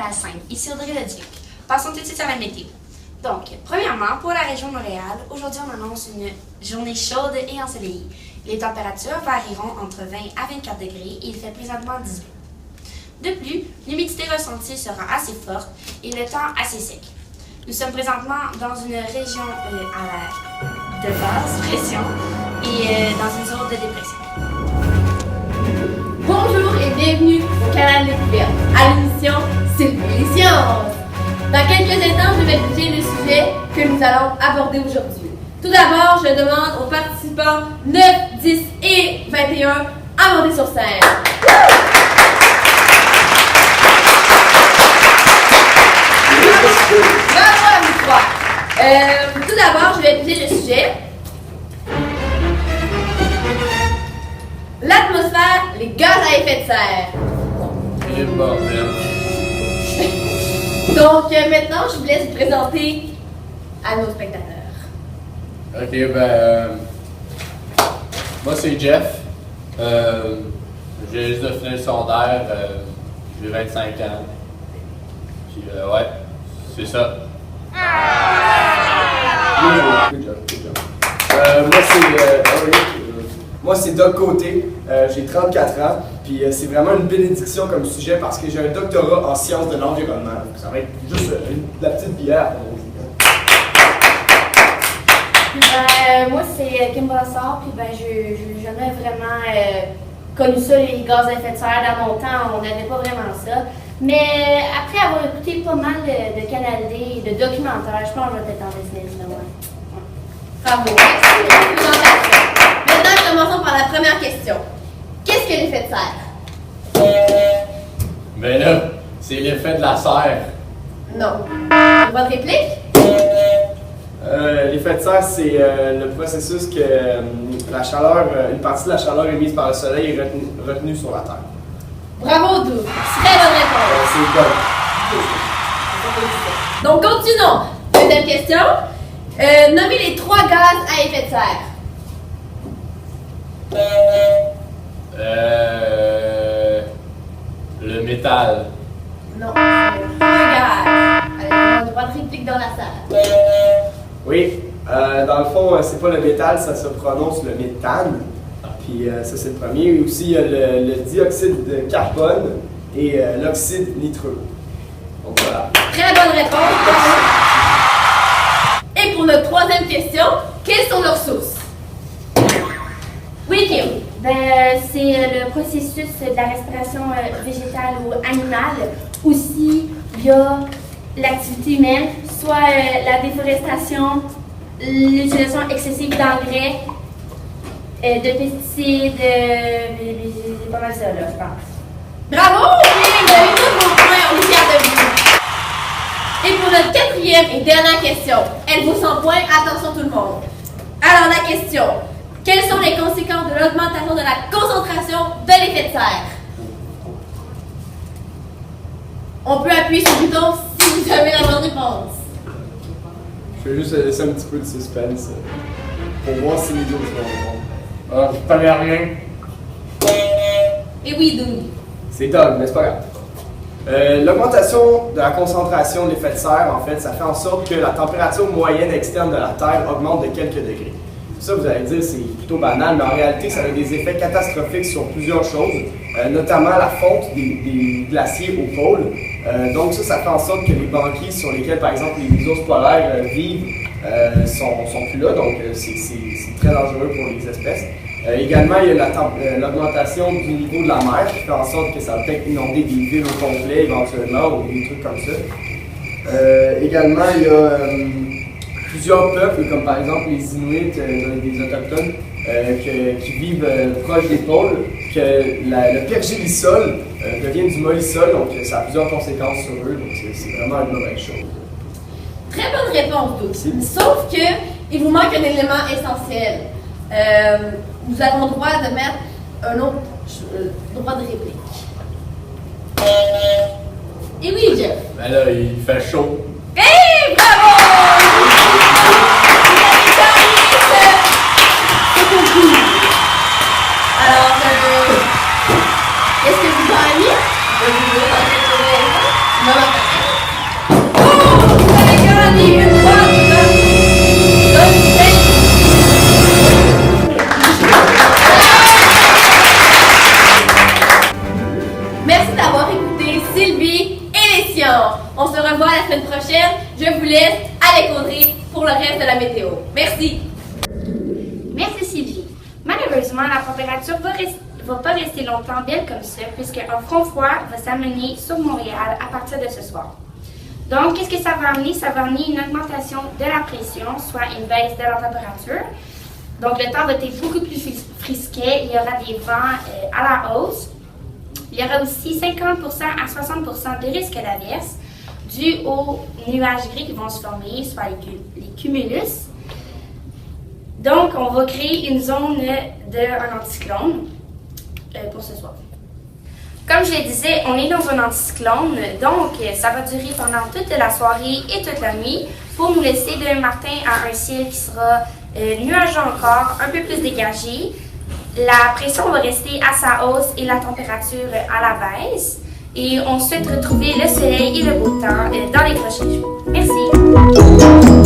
la Seine, ici Audrey-le-Duc. Passons tout de suite à la météo. Donc, premièrement, pour la région de Montréal, aujourd'hui on annonce une journée chaude et ensoleillée. Les températures varieront entre 20 à 24 degrés et il fait présentement 18. De plus, l'humidité ressentie sera assez forte et le temps assez sec. Nous sommes présentement dans une région de basse pression et dans une zone de dépression. Bonjour et bienvenue au canal Découverte, à l'émission Sylvie les sciences. Dans quelques instants, je vais étudier le sujet que nous allons aborder aujourd'hui. Tout d'abord, je demande aux participants 9, 10 et 21 à monter sur scène. Bravo à vous trois. Tout d'abord, je vais étudier le sujet. L'atmosphère, les gaz à effet de serre. Et bordel. Donc, maintenant, je vous laisse vous présenter à nos spectateurs. Ok, moi c'est Jeff. J'ai juste de finir le secondaire. J'ai 25 ans. Puis, ouais, c'est ça. Good job. Moi, c'est Doc Côté. J'ai 34 ans. Puis c'est vraiment une bénédiction comme sujet parce que j'ai un doctorat en sciences de l'environnement. Donc, ça va être juste la petite bière. Moi, c'est Kim Brassard, puis j'ai jamais vraiment connu ça, les gaz à effet de serre. Dans mon temps, on n'avait pas vraiment ça. Mais après avoir écouté pas mal de Canal D, de documentaires, je pense que je vais peut-être en dessiner ça, ouais. Bravo. Merci pour cette présentation. Maintenant, commençons par la première question. Qu'est-ce que l'effet de serre? Ben là, c'est l'effet de la serre. Non. Votre réplique? L'effet de serre, c'est le processus que la chaleur, une partie de la chaleur émise par le soleil est retenue sur la Terre. Bravo, Doug. Très bonne réponse. C'est Doc. Donc, continuons. Deuxième question. Nommez les 3 gaz à effet de serre. Le métal. Non, c'est 3 gaz. Allez, on a droit de réplique dans la salle. Oui, dans le fond, c'est pas le métal, ça se prononce le méthane. Puis ça, c'est le premier. Et aussi, il y a le dioxyde de carbone et l'oxyde nitreux. Donc voilà. Très bonne réponse. Et pour notre troisième question, quelles sont leurs sources? Oui, Kim. C'est le processus de la respiration végétale ou animale. Aussi, il y a l'activité humaine, soit la déforestation, l'utilisation excessive d'engrais, de pesticides, c'est pas mal ça, là, je pense. Bravo! Oui, vous avez tous vos points, on est fiers de vous. Et pour notre quatrième et dernière question, elle vaut 100 points, attention tout le monde. Alors la question, quelles sont les conséquences de l'augmentation de la concentration de l'effet de serre? On peut appuyer sur le bouton si vous avez la bonne réponse. Je vais juste laisser un petit peu de suspense pour voir si les autres vont. Ah, je connais rien. Et oui, Doug. C'est Doug, mais c'est pas grave. L'augmentation de la concentration de l'effet de serre, en fait, ça fait en sorte que la température moyenne externe de la Terre augmente de quelques degrés. Ça, vous allez dire, c'est plutôt banal, mais en réalité, ça a des effets catastrophiques sur plusieurs choses, notamment la fonte des glaciers au pôle. Donc ça fait en sorte que les banquises sur lesquelles, par exemple, les ours polaires vivent sont plus là, donc c'est très dangereux pour les espèces. Également, il y a l'augmentation du niveau de la mer qui fait en sorte que ça va peut-être inonder des villes au complet éventuellement ou des trucs comme ça. Également, il y a plusieurs peuples, comme par exemple les Inuits, des Autochtones, qui vivent proches des pôles, que le pergélisol devient du mollisol, donc ça a plusieurs conséquences sur eux, donc c'est vraiment une mauvaise chose. Très bonne réponse, Doug. Sauf que il vous manque un élément essentiel. Nous avons le droit de mettre un autre droit de réplique. Et oui, Jeff. Ben là, il fait chaud. Hey, bravo! Alors, est-ce que vous gagnez? Non, malheureusement, la température va pas rester longtemps belle comme ça, puisqu'un front froid va s'amener sur Montréal à partir de ce soir. Donc, qu'est-ce que ça va amener? Ça va amener une augmentation de la pression, soit une baisse de la température. Donc, le temps va être beaucoup plus frisquet. Il y aura des vents à la hausse. Il y aura aussi 50% à 60% de risque d'averse dû aux nuages gris qui vont se former, soit les cumulus. Donc, on va créer une zone d'un anticyclone pour ce soir. Comme je le disais, on est dans un anticyclone, donc ça va durer pendant toute la soirée et toute la nuit pour nous laisser demain matin à un ciel qui sera nuageux encore, un peu plus dégagé. La pression va rester à sa hausse et la température à la baisse. Et on souhaite retrouver le soleil et le beau temps dans les prochains jours. Merci!